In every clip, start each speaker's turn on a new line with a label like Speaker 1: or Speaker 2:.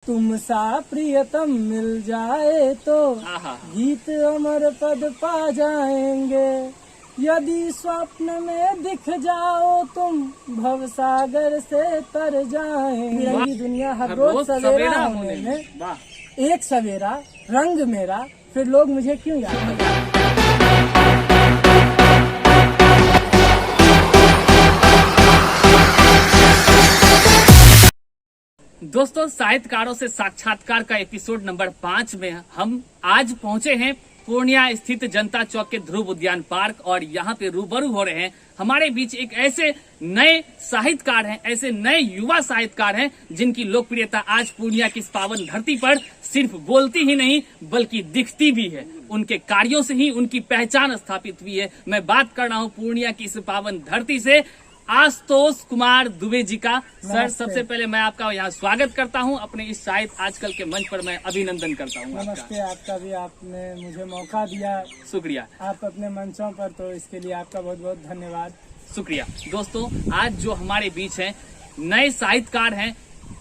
Speaker 1: तुम सा प्रियतम मिल जाए तो गीत अमर पद पा जाएंगे। यदि स्वप्न में दिख जाओ तुम भवसागर से तर जाएंगे। रंगी दुनिया हर रोज सवेरा होने में एक सवेरा रंग मेरा, फिर लोग मुझे क्यों याद करें।
Speaker 2: दोस्तों, साहित्यकारों से साक्षात्कार का एपिसोड नंबर 5 में हम आज पहुंचे हैं पूर्णिया स्थित जनता चौक के ध्रुव उद्यान पार्क और यहाँ पे रूबरू हो रहे हैं। हमारे बीच एक ऐसे नए साहित्यकार हैं, ऐसे नए युवा साहित्यकार हैं जिनकी लोकप्रियता आज पूर्णिया की इस पावन धरती पर सिर्फ बोलती ही नहीं बल्कि दिखती भी है। उनके कार्यों से ही उनकी पहचान स्थापित हुई है। मैं बात कर रहा हूँ पूर्णिया की इस पावन धरती से आशुतोष कुमार दुबे जी का। सर, सबसे पहले मैं आपका यहाँ स्वागत करता हूँ अपने इस साहित्य आजकल के मंच पर। मैं अभिनंदन करता हूँ।
Speaker 1: नमस्ते, आपका भी। आपने मुझे मौका दिया,
Speaker 2: शुक्रिया।
Speaker 1: आप अपने मंचों पर, तो इसके लिए आपका बहुत बहुत धन्यवाद।
Speaker 2: शुक्रिया। दोस्तों, आज जो हमारे बीच हैं नए साहित्यकार हैं,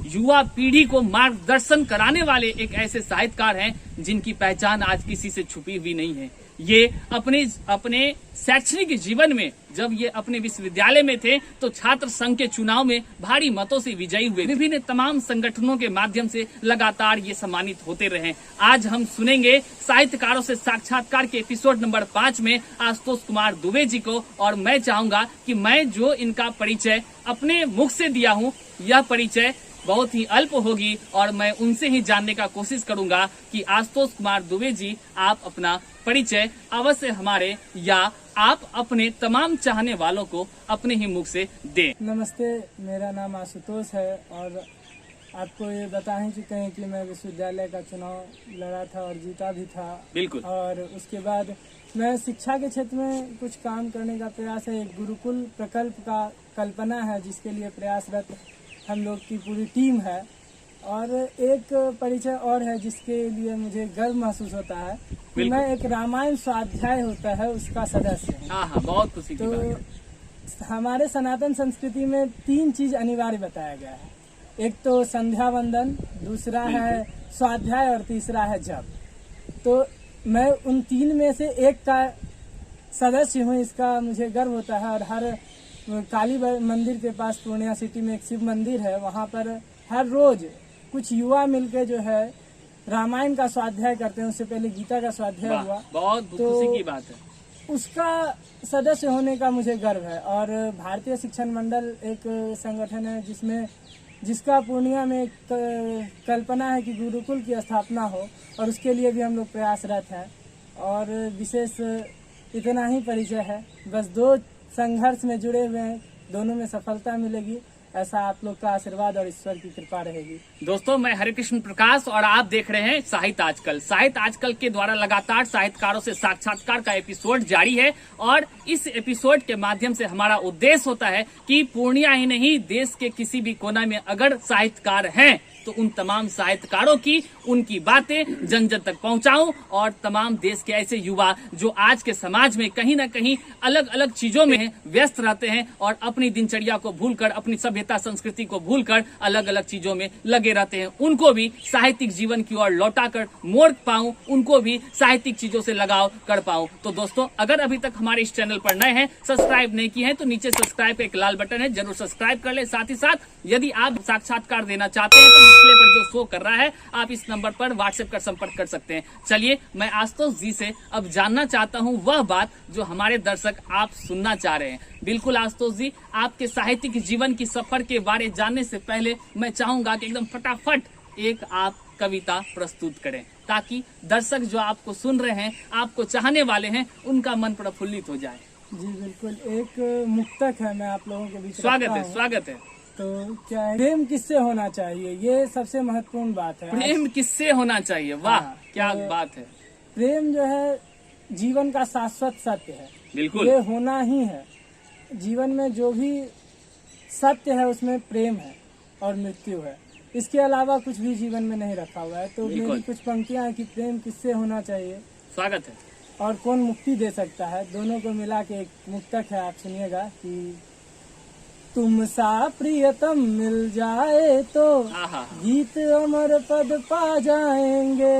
Speaker 2: युवा पीढ़ी को मार्गदर्शन कराने वाले एक ऐसे साहित्यकार हैं जिनकी पहचान आज किसी से छुपी हुई नहीं है। ये अपने शैक्षणिक जीवन में जब ये अपने विश्वविद्यालय में थे तो छात्र संघ के चुनाव में भारी मतों से विजयी हुए। विभिन्न तमाम संगठनों के माध्यम से लगातार ये सम्मानित होते रहे। आज हम सुनेंगे साहित्यकारों से साक्षात्कार के एपिसोड नंबर 5 में आशुतोष कुमार दुबे जी को। और मैं चाहूंगा कि मैं जो इनका परिचय अपने मुख से दिया हूँ, यह परिचय बहुत ही अल्प होगी और मैं उनसे ही जानने का कोशिश करूंगा कि आशुतोष कुमार दुबे जी, आप अपना परिचय अवश्य हमारे या आप अपने तमाम चाहने वालों को अपने ही मुख से दें।
Speaker 1: नमस्ते, मेरा नाम आशुतोष है और आपको ये बता ही चुके हैं कि मैं विश्वविद्यालय का चुनाव लड़ा था और जीता भी था।
Speaker 2: बिल्कुल।
Speaker 1: और उसके बाद मैं शिक्षा के क्षेत्र में कुछ काम करने का प्रयास है। एक गुरुकुल प्रकल्प का कल्पना है जिसके लिए प्रयासरत हम लोग की पूरी टीम है। और एक परिचय और है जिसके लिए मुझे गर्व महसूस होता है कि मैं एक रामायण स्वाध्याय होता है उसका सदस्य हूँ।
Speaker 2: हाँ, बहुत खुशी की बात है।
Speaker 1: हमारे सनातन संस्कृति में 3 चीज अनिवार्य बताया गया है। एक तो संध्या वंदन, दूसरा है स्वाध्याय और तीसरा है जप। तो मैं उन 3 में से एक का सदस्य हूँ, इसका मुझे गर्व होता है। और हर काली मंदिर के पास पूर्णिया सिटी में एक शिव मंदिर है, वहाँ पर हर रोज कुछ युवा मिलकर जो है रामायण का स्वाध्याय करते हैं। उससे पहले गीता का स्वाध्याय हुआ।
Speaker 2: बहुत खुशी की बात है।
Speaker 1: उसका सदस्य होने का मुझे गर्व है। और भारतीय शिक्षण मंडल एक संगठन है जिसका पूर्णिया में कल्पना है कि गुरुकुल की स्थापना हो और उसके लिए भी हम लोग प्रयासरत हैं। और विशेष इतना ही परिचय है। बस 2 संघर्ष में जुड़े हुए हैं, दोनों में सफलता मिलेगी, ऐसा आप लोग का आशीर्वाद और ईश्वर की कृपा रहेगी।
Speaker 2: दोस्तों, मैं हरिकृष्ण प्रकाश और आप देख रहे हैं साहित्य आजकल। साहित्य आजकल के द्वारा लगातार साहित्यकारों से साक्षात्कार का एपिसोड जारी है और इस एपिसोड के माध्यम से हमारा उद्देश्य होता है कि पूर्णिया ही नहीं, देश के किसी भी कोना में अगर साहित्यकार हैं तो उन तमाम साहित्यकारों की उनकी बातें जन जन तक पहुंचाऊं और तमाम देश के ऐसे युवा जो आज के समाज में कहीं ना कहीं अलग अलग चीजों में व्यस्त रहते हैं और अपनी दिनचर्या को भूलकर, अपनी सभ्यता संस्कृति को भूलकर अलग अलग चीजों में लगे रहते हैं, उनको भी साहित्यिक जीवन की ओर लौटाकर मोड़ पाऊं, उनको भी साहित्यिक चीजों से लगाव कर पाऊं। तो दोस्तों, अगर अभी तक हमारे इस चैनल पर नए हैं, सब्सक्राइब नहीं किए हैं तो नीचे सब्सक्राइब का एक लाल बटन है, जरूर सब्सक्राइब कर ले। साथ ही साथ यदि आप साक्षात्कार देना चाहते हैं तो डिस्प्ले पर जो शो कर रहा है आप इस नंबर पर व्हाट्सएप कर संपर्क कर सकते हैं। चलिए, मैं आशुतोष जी से अब जानना चाहता हूं वह बात जो हमारे दर्शक आप सुनना चाह रहे हैं। बिल्कुल आशुतोष जी, आपके साहित्यिक जीवन की सफर के बारे जानने से पहले मैं चाहूंगा कि एकदम फटाफट एक आप कविता प्रस्तुत करें ताकि दर्शक जो आपको सुन रहे हैं, आपको चाहने वाले हैं, उनका मन प्रफुल्लित हो जाए।
Speaker 1: जी बिल्कुल, एक मुक्तक है, मैं आप लोगों के बीच
Speaker 2: स्वागत है। स्वागत है।
Speaker 1: तो क्या है, प्रेम किससे होना चाहिए, ये सबसे महत्वपूर्ण बात है।
Speaker 2: प्रेम किससे होना चाहिए, वाह क्या बात है।
Speaker 1: प्रेम जो है जीवन का शाश्वत सत्य है।
Speaker 2: बिल्कुल,
Speaker 1: ये होना ही है। जीवन में जो भी सत्य है उसमें प्रेम है और मृत्यु है, इसके अलावा कुछ भी जीवन में नहीं रखा हुआ है। तो मेरी कुछ पंक्तियां हैं कि प्रेम किससे होना चाहिए,
Speaker 2: स्वागत है,
Speaker 1: और कौन मुक्ति दे सकता है, दोनों को मिला के एक मुक्तक है, आप सुनिएगा कि तुम सा प्रियतम मिल जाए तो
Speaker 2: आहा।
Speaker 1: गीत अमर पद पा जाएंगे।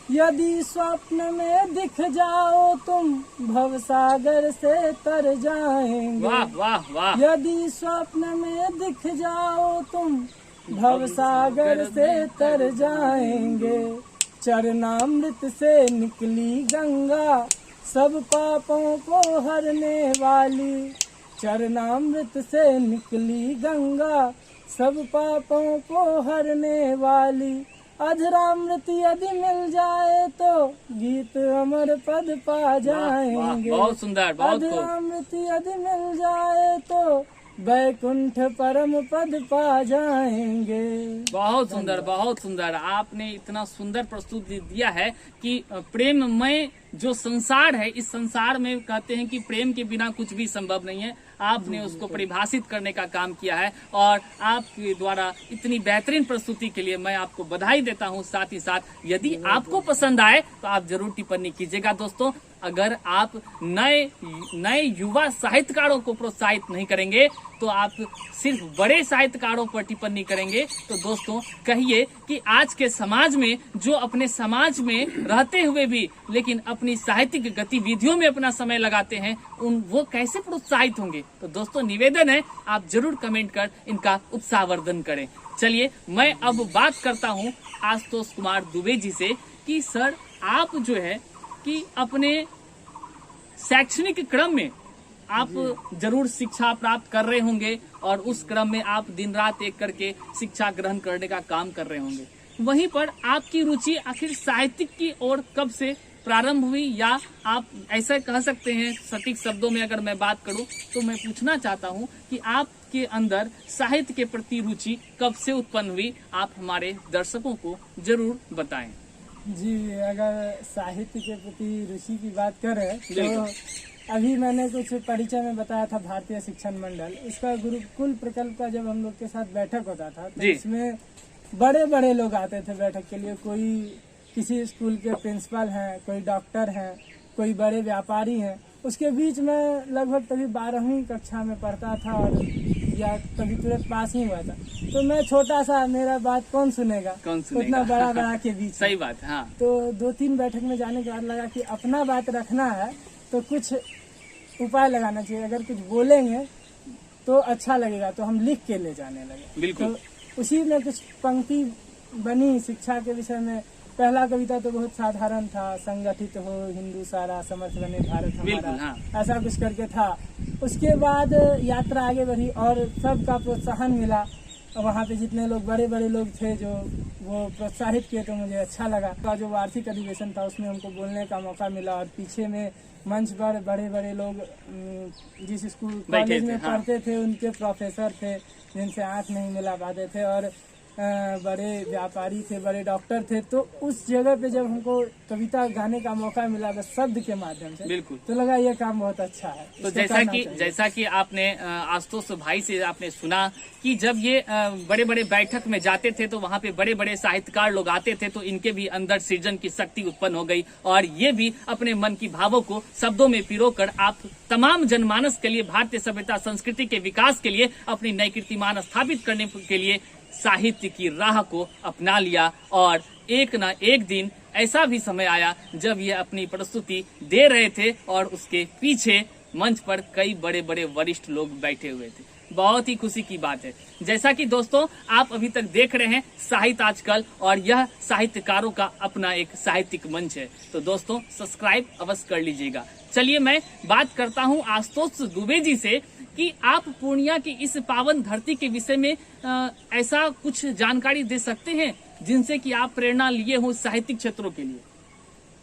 Speaker 1: यदि स्वप्न में दिख जाओ तुम भवसागर से तर जाएंगे।
Speaker 2: वाह वाह वाह।
Speaker 1: यदि स्वप्न में दिख जाओ तुम भवसागर से तर जाएंगे। चरणामृत से निकली गंगा सब पापों को हरने वाली। चरणामृत से निकली गंगा सब पापों को हरने वाली। अधरामृत यदि मिल जाए तो गीत अमर पद पा जाएंगे।
Speaker 2: बहुत सुंदर, बहुत खूब।
Speaker 1: अधरामृत यदि मिल जाए तो वैकुंठ परम पद पा जाएंगे।
Speaker 2: बहुत सुंदर, बहुत सुंदर। आपने इतना सुंदर प्रस्तुति दिया है कि प्रेममय जो संसार है, इस संसार में कहते हैं कि प्रेम के बिना कुछ भी संभव नहीं है। आपने उसको परिभाषित करने का काम किया है और आपके द्वारा इतनी बेहतरीन प्रस्तुति के लिए मैं आपको बधाई देता हूं। साथ ही साथ यदि आपको पसंद आए तो आप जरूर टिप्पणी कीजिएगा। दोस्तों, अगर आप नए युवा साहित्यकारों को प्रोत्साहित नहीं करेंगे तो आप सिर्फ बड़े साहित्यकारों पर टिप्पणी करेंगे। तो दोस्तों, कहिए कि आज के समाज में जो अपने समाज में रहते हुए भी लेकिन अपनी साहित्यिक गतिविधियों में अपना समय लगाते हैं, वो कैसे प्रोत्साहित होंगे। तो दोस्तों, निवेदन है आप जरूर कमेंट कर इनका उत्साहवर्धन करें। चलिए, मैं अब बात करता हूं आशुतोष कुमार दुबे जी से कि सर, आप जो है कि अपने शैक्षणिक क्रम में आप जरूर शिक्षा प्राप्त कर रहे होंगे और उस क्रम में आप दिन रात एक करके शिक्षा ग्रहण करने का काम कर रहे होंगे। वहीं पर आपकी रुचि आखिर साहित्य की ओर कब से प्रारंभ हुई, या आप ऐसा कह सकते हैं सटीक शब्दों में अगर मैं बात करूं तो मैं पूछना चाहता हूं कि आपके अंदर साहित्य के प्रति रुचि कब से उत्पन्न हुई, आप हमारे दर्शकों को जरूर बताएं।
Speaker 1: जी, अगर साहित्य के प्रति रुचि की बात करें तो अभी मैंने कुछ परिचय में बताया था भारतीय शिक्षण मंडल, इसका गुरुकुल प्रकल्प का जब हम लोग के साथ बैठक होता था तो इसमें बड़े बड़े लोग आते थे बैठक के लिए। कोई किसी स्कूल के प्रिंसिपल हैं, कोई डॉक्टर हैं, कोई बड़े व्यापारी हैं। उसके बीच में लगभग तभी 12वीं कक्षा में पढ़ता था और या कभी तुरंत पास ही हुआ था। तो मैं छोटा सा, मेरा बात कौन सुनेगा, उतना बड़ा बड़ा के बीच।
Speaker 2: सही बात है। हाँ।
Speaker 1: तो 2-3 बैठक में जाने के बाद लगा कि अपना बात रखना है तो कुछ उपाय लगाना चाहिए। अगर कुछ बोलेंगे तो अच्छा लगेगा, तो हम लिख के ले जाने लगे।
Speaker 2: बिल्कुल।
Speaker 1: तो उसी में कुछ पंक्ति बनी शिक्षा के विषय में। पहला कविता तो बहुत साधारण था, संगठित हो हिंदू सारा, समर्थ बने भारत हमारा। हाँ। ऐसा कुछ करके था। उसके बाद यात्रा आगे बढ़ी और सबका प्रोत्साहन मिला। वहाँ पे जितने लोग बड़े बड़े लोग थे जो वो प्रोत्साहित किए तो मुझे अच्छा लगा। जो वार्षिक अधिवेशन था उसमें हमको बोलने का मौका मिला और पीछे में मंच पर बड़े बड़े लोग जिस स्कूल कॉलेज में पढ़ते थे उनके प्रोफेसर थे जिनसे आंख नहीं मिला पाते थे, और बड़े व्यापारी थे, बड़े डॉक्टर थे। तो उस जगह पे जब हमको कविता गाने का मौका मिला बस शब्द के माध्यम से,
Speaker 2: बिल्कुल, तो
Speaker 1: लगा ये काम बहुत अच्छा है।
Speaker 2: तो जैसा कि आपने आशुतोष भाई से आपने सुना कि जब ये बड़े बड़े बैठक में जाते थे तो वहाँ पे बड़े बड़े साहित्यकार लोग आते थे, तो इनके भी अंदर सृजन की शक्ति उत्पन्न हो गई और ये भी अपने मन की भावों को शब्दों में पिरोकर आप तमाम जनमानस के लिए, भारतीय सभ्यता संस्कृति के विकास के लिए, अपनी नई कीर्तिमान स्थापित करने के लिए साहित्य की राह को अपना लिया। और एक ना एक दिन ऐसा भी समय आया जब ये अपनी प्रस्तुति दे रहे थे और उसके पीछे मंच पर कई बड़े बड़े वरिष्ठ लोग बैठे हुए थे। बहुत ही खुशी की बात है। जैसा कि दोस्तों आप अभी तक देख रहे हैं साहित्य आजकल, और यह साहित्यकारों का अपना एक साहित्यिक मंच है। तो दोस्तों सब्सक्राइब अवश्य कर लीजिएगा। चलिए, मैं बात करता हूं आशुतोष दुबे जी से कि आप पूर्णिया की इस पावन धरती के विषय में ऐसा कुछ जानकारी दे सकते हैं जिनसे कि आप प्रेरणा लिए हो साहित्यिक क्षेत्रों के लिए।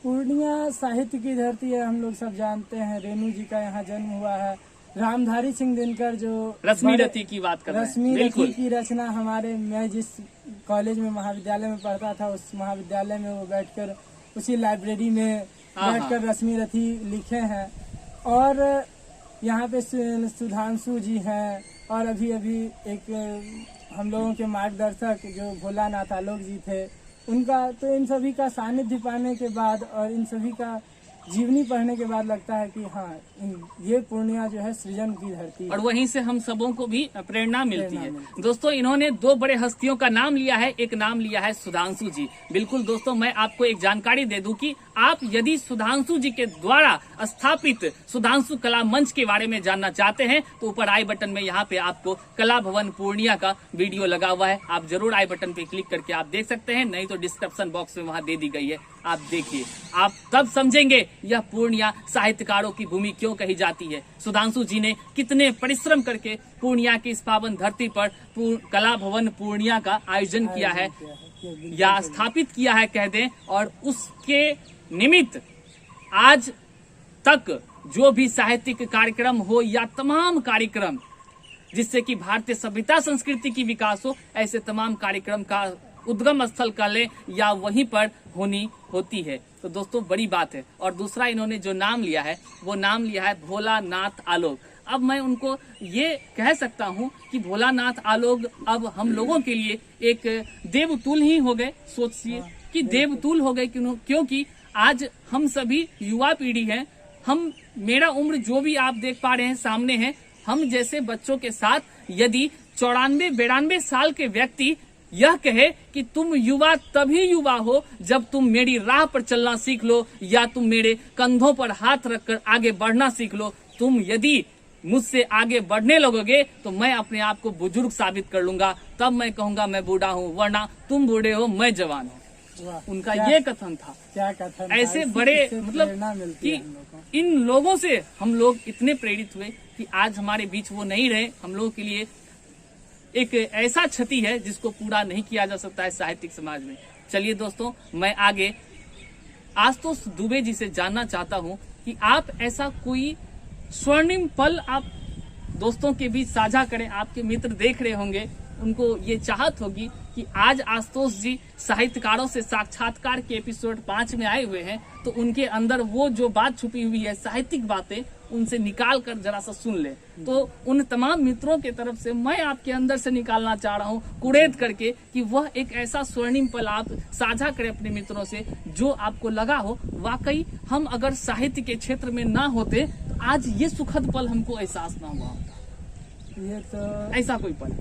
Speaker 1: पूर्णिया साहित्य की धरती है, हम लोग सब जानते हैं। रेणु जी का यहाँ जन्म हुआ है। रामधारी सिंह दिनकर जो
Speaker 2: रश्मि रति की बात कर रहे हैं,
Speaker 1: रश्मि रति की रचना हमारे, मैं जिस कॉलेज में महाविद्यालय में पढ़ता था उस महाविद्यालय में वो बैठकर उसी लाइब्रेरी में बैठकर रश्मि रति लिखे हैं। और यहाँ पे सुधांशु जी हैं, और अभी अभी एक हम लोगों के मार्गदर्शक जो भोलानाथ आलोक जी थे उनका। तो इन सभी का सानिध्य पाने के बाद और इन सभी का जीवनी पढ़ने के बाद लगता है कि हाँ ये पूर्णिया जो है सृजन की धरती है।
Speaker 2: और वहीं से हम सबों को भी प्रेरणा मिलती है।
Speaker 1: मिलती
Speaker 2: दोस्तों, इन्होंने दो बड़े हस्तियों का नाम लिया है। एक नाम लिया है सुधांशु जी। बिल्कुल दोस्तों, मैं आपको एक जानकारी दे दूं कि आप यदि सुधांशु जी के द्वारा स्थापित सुधांशु कला मंच के बारे में जानना चाहते हैं तो ऊपर आई बटन में यहाँ पे आपको कला भवन पूर्णिया का वीडियो लगा हुआ है, आप जरूर आई बटन पे क्लिक करके आप देख सकते हैं, नहीं तो डिस्क्रिप्शन बॉक्स में वहाँ दे दी गई है, आप देखिए, आप तब समझेंगे यह पूर्णिया साहित्यकारों की भूमि क्यों कही जाती है। सुधांशु जी ने कितने परिश्रम करके पूर्णिया की इस पावन धरती पर कला भवन पूर्णिया का आयोजन किया है या स्थापित किया है कह दें, और उसके निमित्त आज तक जो भी साहित्यिक कार्यक्रम हो या तमाम कार्यक्रम जिससे कि भारतीय सभ्यता संस्कृति की विकास हो, ऐसे तमाम कार्यक्रम का उद्गम स्थल का ले या वहीं पर होनी होती है। तो दोस्तों बड़ी बात है। और दूसरा इन्होंने जो नाम लिया है वो नाम लिया है भोलानाथ आलोक। अब मैं उनको ये कह सकता हूँ कि भोलानाथ आलोक अब हम लोगों के लिए एक देवतुल ही हो गए। सोचिए कि देवतुल हो गए, क्योंकि आज हम सभी युवा पीढ़ी हैं। हम, मेरा उम्र जो भी आप देख पा रहे हैं सामने है, हम जैसे बच्चों के साथ यदि 94-92 साल के व्यक्ति यह कहे कि तुम युवा तभी युवा हो जब तुम मेरी राह पर चलना सीख लो या तुम मेरे कंधों पर हाथ रखकर आगे बढ़ना सीख लो, तुम यदि मुझसे आगे बढ़ने लगोगे तो मैं अपने आप को बुजुर्ग साबित कर लूंगा, तब मैं कहूंगा मैं बूढ़ा हूँ, वरना तुम बूढ़े हो मैं जवान हूँ। उनका ये कथन था।
Speaker 1: क्या कथन?
Speaker 2: ऐसे बड़े मतलब कि इन लोगों से हम लोग इतने प्रेरित हुए कि आज हमारे बीच वो नहीं रहे। हम लोगों के लिए एक ऐसा क्षति है जिसको पूरा नहीं किया जा सकता है साहित्यिक समाज में। चलिए दोस्तों, मैं आगे आशुतोष दुबे जी से जानना चाहता हूं कि आप ऐसा कोई स्वर्णिम पल आप दोस्तों के बीच साझा करें। आपके मित्र देख रहे होंगे, उनको ये चाहत होगी कि आज आशुतोष जी साहित्यकारों से साक्षात्कार के एपिसोड 5 में आए हुए हैं, तो उनके अंदर वो जो बात छुपी हुई है, साहित्यिक बातें, उनसे निकाल कर जरा सा सुन ले। तो उन तमाम मित्रों के तरफ से मैं आपके अंदर से निकालना चाह रहा हूँ कुरेद करके कि वह एक ऐसा स्वर्णिम पल आप साझा करें अपने मित्रों से जो आपको लगा हो वाकई हम अगर साहित्य के क्षेत्र में ना होते तो आज ये सुखद पल हमको एहसास ना हुआ होता।
Speaker 1: ये तो
Speaker 2: ऐसा कोई पल?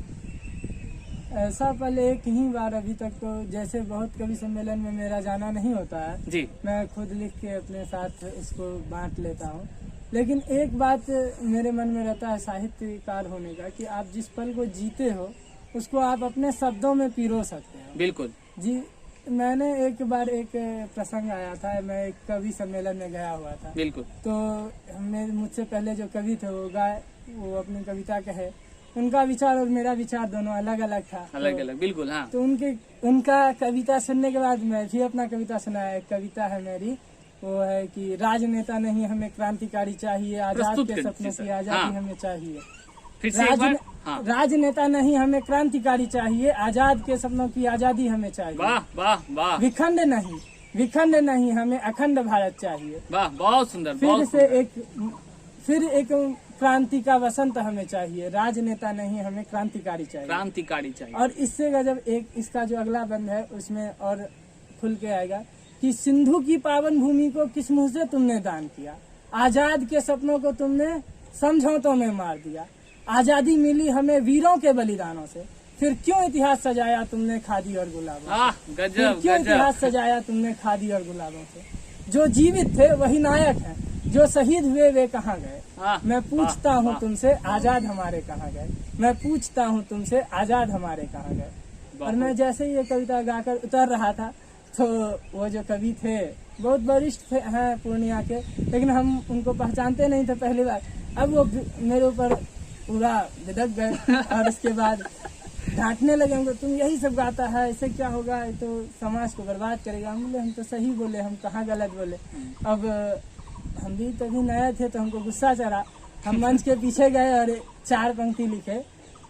Speaker 1: ऐसा पल एक ही बार अभी तक तो, जैसे बहुत कवि सम्मेलन में मेरा जाना नहीं होता है
Speaker 2: जी,
Speaker 1: मैं खुद लिख के अपने साथ इसको बांट लेता हूँ, लेकिन एक बात मेरे मन में रहता है साहित्यकार होने का कि आप जिस पल को जीते हो उसको आप अपने शब्दों में पिरो सकते हो।
Speaker 2: बिल्कुल
Speaker 1: जी, मैंने एक बार एक प्रसंग आया था, मैं एक कवि सम्मेलन में गया हुआ था।
Speaker 2: बिल्कुल।
Speaker 1: तो मुझसे पहले जो कवि थे वो अपनी कविता कहे, उनका विचार और मेरा विचार दोनों अलग अलग था।
Speaker 2: अलग अलग, बिल्कुल। हाँ।
Speaker 1: तो उनका कविता सुनने के बाद मैं भी अपना कविता सुनाया। एक कविता है मेरी, वो है कि राजनेता नहीं हमें क्रांतिकारी चाहिए, आजाद के सपनों की आजादी हमें चाहिए।
Speaker 2: फिर से एक बार। हाँ।
Speaker 1: राजनेता नहीं हमें क्रांतिकारी चाहिए, आजाद के सपनों की आजादी हमें चाहिए।
Speaker 2: वाह वाह वाह।
Speaker 1: विखंड नहीं हमें अखंड भारत चाहिए।
Speaker 2: वाह, बहुत सुंदर।
Speaker 1: फिर एक क्रांति का वसंत हमें चाहिए, राजनेता नहीं हमें क्रांतिकारी चाहिए। और इससे गजब एक इसका जो अगला बंद है उसमें और खुल के आएगा कि सिंधु की पावन भूमि को किस मुंह से तुमने दान किया, आजाद के सपनों को तुमने समझौतों में मार दिया, आजादी मिली हमें वीरों के बलिदानों से, फिर क्यों इतिहास सजाया तुमने खादी और गुलाबों से।
Speaker 2: गजब,
Speaker 1: क्यों इतिहास सजाया तुमने खादी और गुलाबों से। जो जीवित थे वही नायक हैं, जो शहीद हुए वे कहाँ गए। मैं पूछता हूँ तुमसे आजाद हमारे कहाँ गए, मैं पूछता हूँ तुमसे आजाद हमारे कहाँ गए। और मैं जैसे ही ये कविता गाकर उतर रहा था तो वो जो कवि थे बहुत वरिष्ठ हैं पूर्णिया के, लेकिन हम उनको पहचानते नहीं थे पहली बार। अब वो मेरे ऊपर पूरा बिदक गए और उसके बाद डांटने लगे हमको, तुम यही सब गाता है, इससे क्या होगा, ये तो समाज को बर्बाद करेगा। हम बोले हम तो सही बोले, हम कहाँ गलत बोले। अब हम भी तभी नए थे तो हमको गुस्सा चढ़ा, हम मंच के पीछे गए और 4 पंक्ति लिखे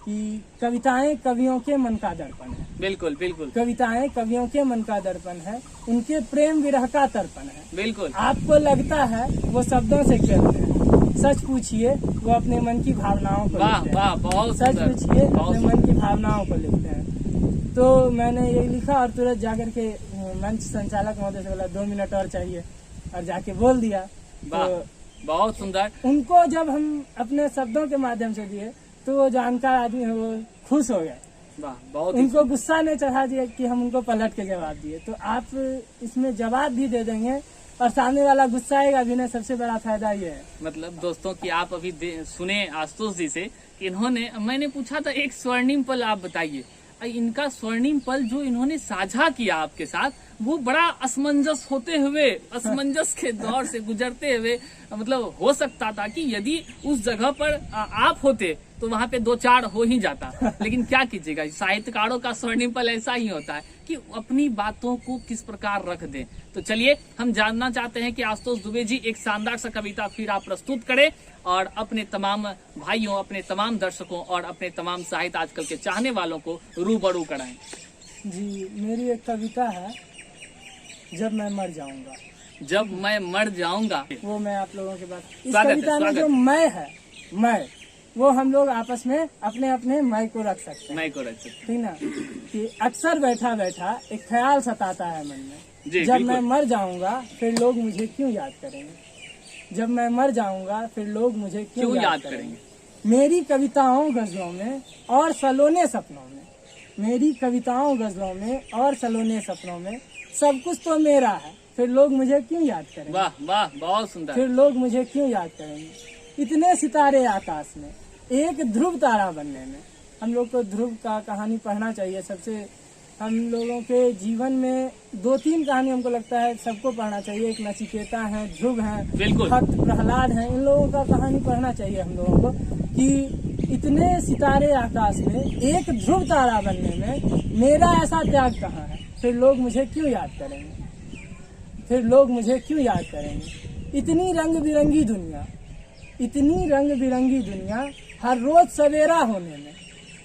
Speaker 1: कि कविताएं कवियों के मन का दर्पण है।
Speaker 2: बिल्कुल बिल्कुल।
Speaker 1: कविताएं कवियों के मन का दर्पण है, उनके प्रेम विरह का तर्पण है।
Speaker 2: बिल्कुल।
Speaker 1: आपको लगता है वो शब्दों से खेलते हैं, सच पूछिए वो अपने मन की भावनाओं को लिखते हैं।
Speaker 2: वाह, बहुत
Speaker 1: सच पूछिए अपने मन की भावनाओं को लिखते हैं। तो मैंने ये लिखा और तुरंत जाकर के मंच संचालक महोदय से बोला 2 मिनट और चाहिए। और जाके बोल दिया।
Speaker 2: वाह,
Speaker 1: तो
Speaker 2: बहुत सुंदर।
Speaker 1: उनको जब हम अपने शब्दों के माध्यम से दिए तो वो जानकार आदमी है वो खुश हो गए।
Speaker 2: वाह, बहुत ही
Speaker 1: उनको गुस्सा नहीं चढ़ा दिया कि हम उनको पलट के जवाब दिए। तो आप इसमें जवाब भी दे देंगे और सामने वाला गुस्सा आएगा भी नहीं, सबसे बड़ा फायदा ये है।
Speaker 2: मतलब दोस्तों कि आप अभी सुने आशुतोष जी से, इन्होंने, मैंने पूछा था एक स्वर्णिम पल आप बताइए, इनका स्वर्णिम पल जो इन्होंने साझा किया आपके साथ, वो बड़ा असमंजस होते हुए, असमंजस के दौर से गुजरते हुए, मतलब हो सकता था कि यदि उस जगह पर आप होते तो वहाँ पे 2-4 हो ही जाता। लेकिन क्या कीजिएगा, साहित्यकारों का स्वर्णिम पल ऐसा ही होता है कि अपनी बातों को किस प्रकार रख दें। तो चलिए हम जानना चाहते हैं कि आशुतोष दुबे जी एक शानदार सा कविता फिर आप प्रस्तुत करें और अपने तमाम भाइयों, अपने तमाम दर्शकों और अपने तमाम साहित्य आजकल के चाहने वालों को रूबरू कराएं।
Speaker 1: जी, मेरी एक कविता है, जब मैं मर जाऊंगा।
Speaker 2: जब मैं मर जाऊंगा,
Speaker 1: वो मैं आप लोगों के पास, इस
Speaker 2: स्वागत है,
Speaker 1: कविता में
Speaker 2: स्वागत
Speaker 1: जो मैं है, मैं, वो हम लोग आपस में अपने अपने मैं को रख सकते हैं,
Speaker 2: मैं को रख सकते
Speaker 1: ठीक ना। कि अक्सर बैठा बैठा एक ख्याल सताता है मन में,
Speaker 2: जी,
Speaker 1: जब
Speaker 2: बिल्कुल।
Speaker 1: मैं मर जाऊंगा फिर लोग मुझे क्यों याद करेंगे। जब मैं मर जाऊंगा फिर लोग मुझे क्यों याद करेंगे। मेरी कविताओं गजलों में और सलोने सपनों में, मेरी कविताओं गजलों में और सलोने सपनों में सब कुछ तो मेरा है, फिर लोग मुझे क्यों याद करेंगे।
Speaker 2: वाह वाह, बहुत सुंदर।
Speaker 1: फिर लोग मुझे क्यों याद करेंगे। इतने सितारे आकाश में, एक ध्रुव तारा बनने में। हम लोग को ध्रुव का कहानी पढ़ना चाहिए। सबसे हम लोगों के जीवन में 2-3 कहानी हमको लगता है सबको पढ़ना चाहिए। एक नचिकेता है, ध्रुव है,
Speaker 2: बिल्कुल।
Speaker 1: भक्त प्रहलाद है। इन लोगों का कहानी पढ़ना चाहिए हम लोगों को कि इतने सितारे आकाश में एक ध्रुव तारा बनने में मेरा ऐसा त्याग कहाँ है, फिर लोग मुझे क्यों याद करेंगे। फिर लोग मुझे क्यों याद करेंगे। इतनी रंग बिरंगी दुनिया, इतनी रंग बिरंगी दुनिया हर रोज सवेरा होने में,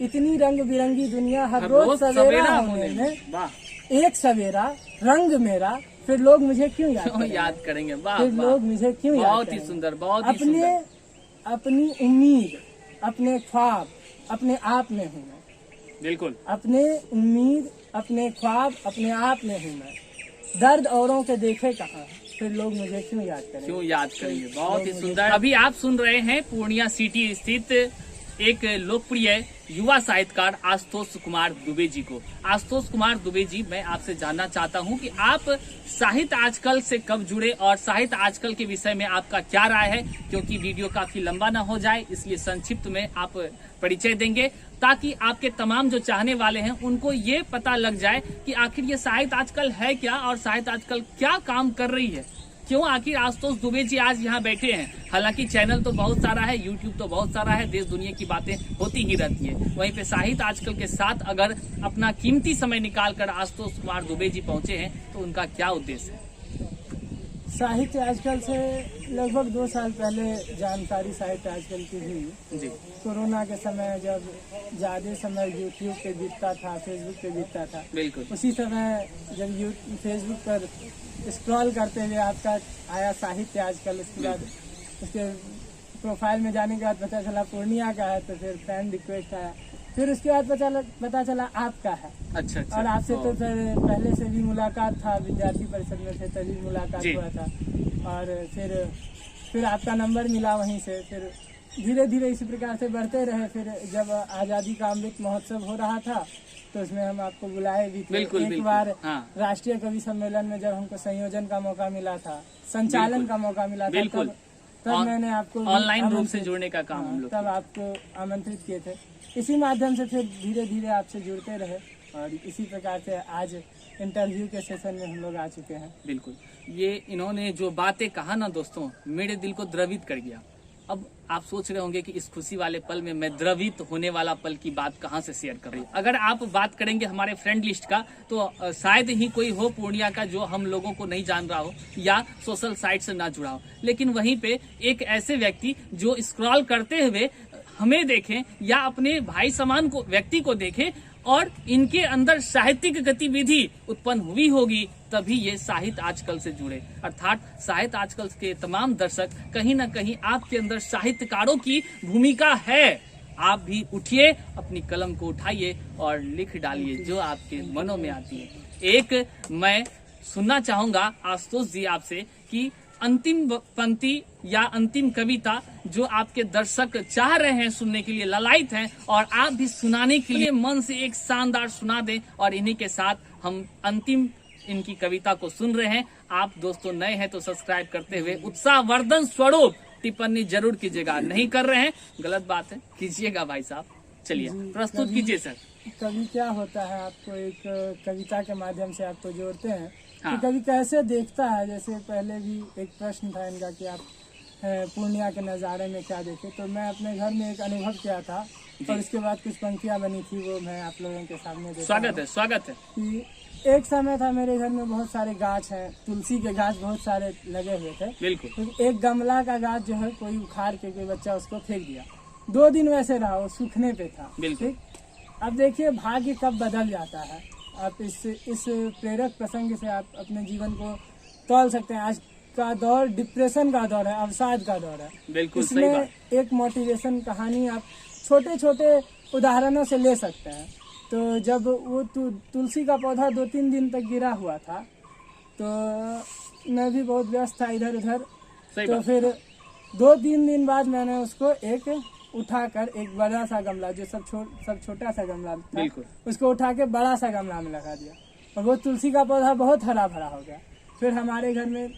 Speaker 1: इतनी रंग बिरंगी दुनिया हर रोज सवेरा होने में,
Speaker 2: वाह,
Speaker 1: एक सवेरा रंग मेरा, फिर लोग मुझे क्यों याद
Speaker 2: क्यों
Speaker 1: करेंगे।
Speaker 2: याद करेंगे। वाह
Speaker 1: फिर
Speaker 2: वाह,
Speaker 1: लोग मुझे क्यों याद
Speaker 2: बहुत ही
Speaker 1: करेंगे।
Speaker 2: सुंदर, बहुत ही
Speaker 1: अपने
Speaker 2: सुंदर।
Speaker 1: अपनी उम्मीद, अपने ख्वाब अपने आप में हूँ मैं।
Speaker 2: बिल्कुल,
Speaker 1: अपने उम्मीद, अपने ख्वाब अपने आप में हूँ मैं। दर्द औरों के देखे कहाँ, फिर लोग मुझे क्यों याद करेंगे।
Speaker 2: क्यों याद करेंगे। बहुत ही सुंदर। अभी आप सुन रहे हैं पूर्णिया सिटी स्थित एक लोकप्रिय युवा साहित्यकार आशुतोष कुमार दुबे जी को। आशुतोष कुमार दुबे जी, मैं आपसे जानना चाहता हूं कि आप साहित्य आजकल से कब जुड़े और साहित्य आजकल के विषय में आपका क्या राय है, क्योंकि वीडियो काफी लंबा ना हो जाए इसलिए संक्षिप्त में आप परिचय देंगे ताकि आपके तमाम जो चाहने वाले हैं उनको ये पता लग जाए कि आखिर ये साहित्य आजकल है क्या और साहित्य आजकल क्या काम कर रही है, क्यों आखिर आशुतोष दुबे जी आज यहाँ बैठे हैं। हालांकि चैनल तो बहुत सारा है, यूट्यूब तो बहुत सारा है, देश दुनिया की बातें होती ही रहती है, वहीं पे साहित्य आजकल के साथ अगर अपना कीमती समय निकाल कर आशुतोष कुमार दुबे जी पहुंचे हैं तो उनका क्या उद्देश्य है।
Speaker 1: साहित्य आजकल से लगभग 2 साल पहले जानकारी साहित्य आजकल की हुई।
Speaker 2: जी,
Speaker 1: कोरोना के समय जब ज्यादा समय यूट्यूब पे बीतता था, फेसबुक पे बीतता था,
Speaker 2: बिल्कुल।
Speaker 1: उसी समय जब फेसबुक पर स्क्रॉल करते हुए आपका आया साहित्य आजकल। उसके बाद उसके प्रोफाइल में जाने के बाद पता चला पूर्णिया का है, तो फिर फ्रेंड रिक्वेस्ट आया। फिर उसके बाद पता चला आपका है।
Speaker 2: अच्छा अच्छा।
Speaker 1: और आपसे तो फिर पहले से भी मुलाकात था, विद्यार्थी परिषद में थे तभी मुलाकात
Speaker 2: जी।
Speaker 1: हुआ था। और फिर आपका नंबर मिला वहीं से। फिर धीरे धीरे इसी प्रकार से बढ़ते रहे। फिर जब आज़ादी का अमृत महोत्सव हो रहा था तो उसमें हम आपको बुलाए भी थे।
Speaker 2: बिल्कुल,
Speaker 1: एक
Speaker 2: बिल्कुल।
Speaker 1: बार
Speaker 2: हाँ।
Speaker 1: राष्ट्रीय कवि सम्मेलन में जब हमको संयोजन का मौका मिला था, संचालन का मौका मिला था,
Speaker 2: बिल्कुल।
Speaker 1: तब मैंने आपको
Speaker 2: ऑनलाइन रूप से
Speaker 1: आमंत्रित-
Speaker 2: जुड़ने का काम हम लोग
Speaker 1: तब आपको आमंत्रित किए थे। इसी माध्यम से फिर धीरे धीरे आपसे जुड़ते रहे और इसी प्रकार से आज इंटरव्यू के सेशन में हम लोग आ चुके हैं।
Speaker 2: बिल्कुल, ये इन्होंने जो बातें कहा ना दोस्तों, मेरे दिल को द्रवित कर गया। अब आप सोच रहे होंगे कि इस खुशी वाले पल में मैं द्रवित होने वाला पल की बात कहाँ से शेयर कर रही हूँ। अगर आप बात करेंगे हमारे फ्रेंड लिस्ट का तो शायद ही कोई हो पूर्णिया का जो हम लोगों को नहीं जान रहा हो या सोशल साइट से ना जुड़ा हो, लेकिन वहीं पे एक ऐसे व्यक्ति जो स्क्रॉल करते हुए हमें देखें या अपने भाई समान को व्यक्ति को देखें और इनके अंदर साहित्यिक गतिविधि उत्पन्न हुई होगी, तभी ये साहित्य आजकल से जुड़े। अर्थात साहित्य आजकल के तमाम दर्शक कहीं ना कहीं आपके अंदर साहित्यकारों की भूमिका है। आप भी उठिए, अपनी कलम को उठाइए और लिख डालिए जो आपके मनों में आती है। एक मैं सुनना चाहूंगा आशुतोष जी आपसे कि अंतिम पंक्ति या अंतिम कविता जो आपके दर्शक चाह रहे हैं सुनने के लिए, ललायित हैं, और आप भी सुनाने के लिए मन से एक शानदार सुना दें। और इन्हीं के साथ हम अंतिम इनकी कविता को सुन रहे हैं। आप दोस्तों नए हैं तो सब्सक्राइब करते हुए उत्साहवर्धन स्वरूप टिप्पणी जरूर कीजिएगा। नहीं कर रहे हैं, गलत बात है, कीजिएगा भाई साहब। चलिए प्रस्तुत कीजिए सर।
Speaker 1: कवि क्या होता है, आपको एक कविता के माध्यम से आपको जोड़ते हैं
Speaker 2: हाँ।
Speaker 1: कि कवि कैसे देखता है। जैसे पहले भी एक प्रश्न था इनका कि आप पूर्णिया के नज़ारे में क्या देखे, तो मैं अपने घर में एक अनुभव किया था और उसके बाद कुछ पंक्तियां बनी थी, वो मैं आप लोगों के सामने देता
Speaker 2: स्वागत है, स्वागत है।
Speaker 1: कि एक समय था मेरे घर में बहुत सारे गाछ हैं, तुलसी के गाछ बहुत सारे लगे हुए थे।
Speaker 2: बिल्कुल।
Speaker 1: तो एक गमला का गाछ जो है कोई उखाड़ के कोई बच्चा उसको फेंक दिया। 2 दिन वैसे रहा, वो सूखने पे था।
Speaker 2: बिल्कुल।
Speaker 1: ठीक। अब देखिए भाग्य कब बदल जाता है। आप इस प्रेरक प्रसंग से आप अपने जीवन को तौल सकते हैं। आज का दौर डिप्रेशन का दौर है, अवसाद का दौर है।
Speaker 2: बिल्कुल सही
Speaker 1: इसमें
Speaker 2: बात।
Speaker 1: एक मोटिवेशन कहानी आप छोटे छोटे उदाहरणों से ले सकते हैं। तो जब वो तुलसी का पौधा 2-3 दिन तक गिरा हुआ था, तो मैं भी बहुत व्यस्त था इधर उधर। तो फिर 2-3 दिन बाद मैंने उसको एक उठाकर एक बड़ा सा गमला, जो सब छोटा सा गमला था, उसको उठा के बड़ा सा गमला में लगा दिया और वो तुलसी का पौधा बहुत हरा भरा हो गया। फिर हमारे घर में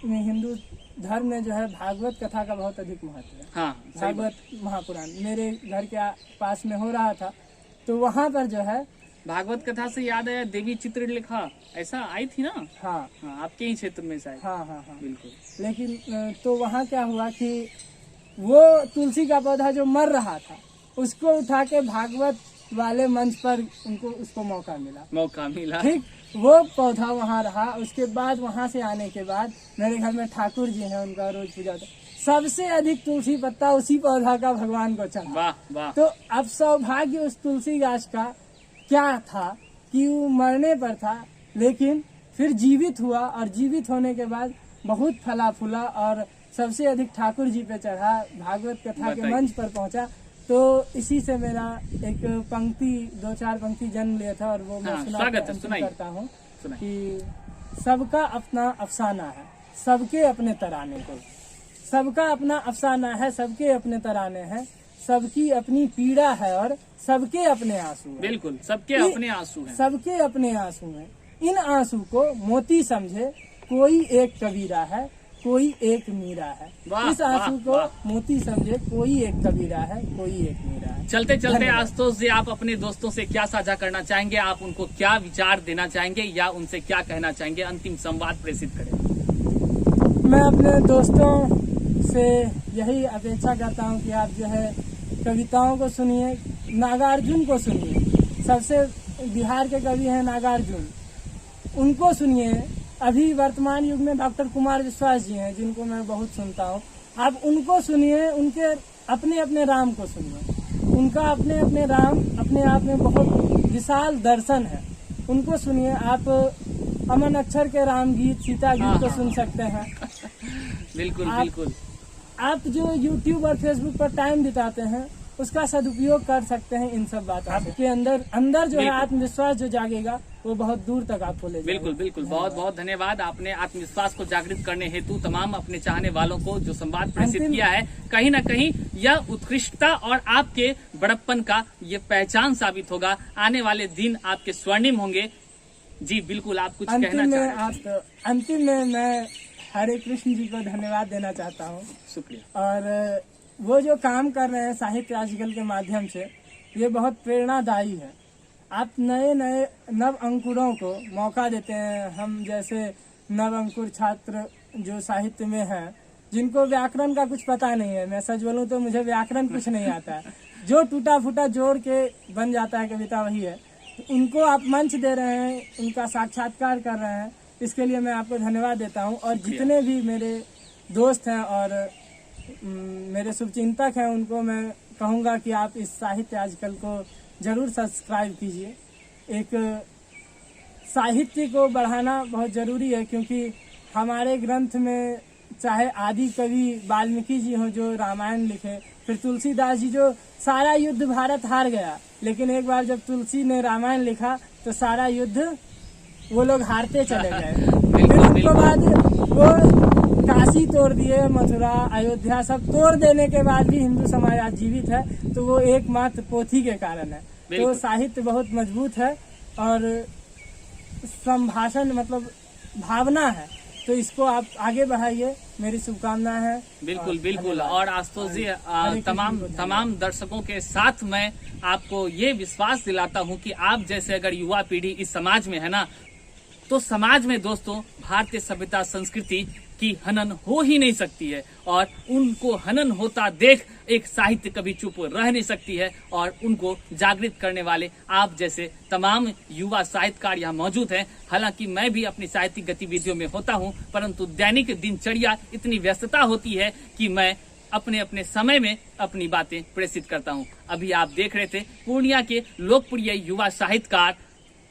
Speaker 1: हिंदू धर्म में जो है भागवत कथा का बहुत अधिक महत्व है।
Speaker 2: हाँ,
Speaker 1: भागवत महापुराण मेरे घर के पास में हो रहा था, तो वहाँ पर जो है
Speaker 2: भागवत कथा से याद आया, देवी चित्रलेखा ऐसा आई थी ना।
Speaker 1: हाँ,
Speaker 2: आपके ही क्षेत्र में शायद।
Speaker 1: हाँ,
Speaker 2: बिल्कुल।
Speaker 1: लेकिन तो वहाँ क्या हुआ कि वो तुलसी का पौधा जो मर रहा था उसको उठा के भागवत वाले मंच पर उसको मौका मिला। ठीक, वो पौधा वहाँ रहा। उसके बाद वहाँ से आने के बाद मेरे घर में ठाकुर जी हैं, उनका रोज पूजा होता है। सबसे अधिक तुलसी पत्ता उसी पौधा का भगवान को चढ़ा।
Speaker 2: वाह वाह।
Speaker 1: तो अब सौभाग्य उस तुलसी गाछ का क्या था कि वो मरने पर था, लेकिन फिर जीवित हुआ और जीवित होने के बाद बहुत फला फूला और सबसे अधिक ठाकुर जी पे चढ़ा, भागवत कथा के मंच पर पहुंचा। तो इसी से मेरा एक पंक्ति 2-4 पंक्ति जन्म लिया था और वो मैं करता हूँ कि सबका अपना अफसाना है, सबके अपने तराने को, सबका अपना अफसाना है, सबके अपने तराने हैं, सबकी अपनी पीड़ा है और सबके अपने आंसू हैं।
Speaker 2: बिल्कुल, सबके अपने आंसू हैं।
Speaker 1: सबके अपने आंसू हैं। इन आंसू को मोती समझे कोई एक कबीरा है, कोई एक मीरा है। इस आंसू को मोती समझे कोई एक कबीरा है, कोई एक मीरा है।
Speaker 2: चलते चलते आशुतोष जी, आप अपने दोस्तों से क्या साझा करना चाहेंगे? आप उनको क्या विचार देना चाहेंगे या उनसे क्या कहना चाहेंगे? अंतिम संवाद प्रेषित करें।
Speaker 1: मैं अपने दोस्तों से यही अपेक्षा करता हूँ कि आप जो है कविताओं को सुनिए, नागार्जुन को सुनिए। सबसे बिहार के कवि हैं नागार्जुन, उनको सुनिए। अभी वर्तमान युग में डॉक्टर कुमार विश्वास जी हैं, जिनको मैं बहुत सुनता हूँ। आप उनको सुनिए, उनके अपने अपने राम को सुनिए। उनका अपने अपने राम अपने आप में बहुत विशाल दर्शन है, उनको सुनिए। आप अमन अक्षर के राम गीत, सीता गीत को सुन सकते हैं।
Speaker 2: बिल्कुल बिल्कुल।
Speaker 1: आप जो YouTube और Facebook पर टाइम बिताते हैं उसका सदुपयोग कर सकते हैं इन सब बातों। आपके अंदर जो है आत्मविश्वास जो जागेगा वो बहुत दूर तक आपको ले जाएगा।
Speaker 2: बिल्कुल बिल्कुल, बहुत बहुत धन्यवाद। आपने आत्मविश्वास को जागृत करने हेतु तमाम अपने चाहने वालों को जो संवाद प्रेषित किया है, कहीं न कहीं यह उत्कृष्टता और आपके बड़प्पन का ये पहचान साबित होगा। आने वाले दिन आपके स्वर्णिम होंगे। जी बिल्कुल, आप कुछ कहना चाहते हैं?
Speaker 1: अंतिम में मैं हरे कृष्ण जी को धन्यवाद देना चाहता हूँ।
Speaker 2: शुक्रिया।
Speaker 1: और वो जो काम कर रहे हैं साहित्य आजकल के माध्यम से, ये बहुत प्रेरणादायी है। आप नए नए नव अंकुरों को मौका देते हैं। हम जैसे नव अंकुर छात्र जो साहित्य में हैं, जिनको व्याकरण का कुछ पता नहीं है, मैं सच बोलूं तो मुझे व्याकरण कुछ नहीं आता है, जो टूटा फूटा जोड़ के बन जाता है कविता वही है। तो उनको आप मंच दे रहे हैं, उनका साक्षात्कार कर रहे हैं, इसके लिए मैं आपको धन्यवाद देता हूं। और जितने भी मेरे दोस्त हैं और मेरे शुभचिंतक हैं, उनको मैं कहूँगा कि आप इस साहित्य आजकल को जरूर सब्सक्राइब कीजिए। एक साहित्य को बढ़ाना बहुत जरूरी है, क्योंकि हमारे ग्रंथ में चाहे आदि कवि वाल्मीकि जी हो जो रामायण लिखे, फिर तुलसीदास जी जो सारा युद्ध भारत हार गया, लेकिन एक बार जब तुलसी ने रामायण लिखा तो सारा युद्ध वो लोग हारते चले गए। फिर उसके बाद वो काशी तोड़ दिए, मथुरा, अयोध्या सब तोड़ देने के बाद भी हिंदू समाज आज जीवित है, तो वो एकमात्र पोथी के कारण है। तो साहित्य बहुत मजबूत है और संभाषण मतलब भावना है, तो इसको आप आगे बढ़ाइए, मेरी शुभकामना है।
Speaker 2: बिल्कुल बिल्कुल। और आशुतोष जी, तमाम दर्शकों के साथ मैं आपको ये विश्वास दिलाता हूँ कि आप जैसे अगर युवा पीढ़ी इस समाज में है ना, तो समाज में दोस्तों भारतीय सभ्यता संस्कृति की हनन हो ही नहीं सकती है। और उनको हनन होता देख एक साहित्य कभी चुप रह नहीं सकती है। और उनको जागृत करने वाले आप जैसे तमाम युवा साहित्यकार यहाँ मौजूद हैं। हालांकि मैं भी अपनी साहित्यिक गतिविधियों में होता हूँ, परंतु दैनिक दिनचर्या इतनी व्यस्तता होती है कि मैं अपने अपने समय में अपनी बातें प्रेषित करता हूँ। अभी आप देख रहे थे पूर्णिया के लोकप्रिय युवा साहित्यकार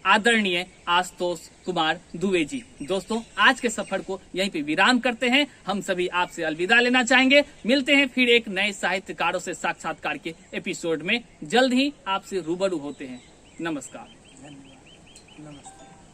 Speaker 2: आदरणीय आशुतोष कुमार दुबे जी। दोस्तों, आज के सफर को यहीं पे विराम करते हैं। हम सभी आपसे अलविदा लेना चाहेंगे। मिलते हैं फिर एक नए साहित्यकारों से साक्षात्कार के एपिसोड में। जल्द ही आपसे रूबरू होते हैं। नमस्कार।
Speaker 1: धन्यवाद। नमस्कार।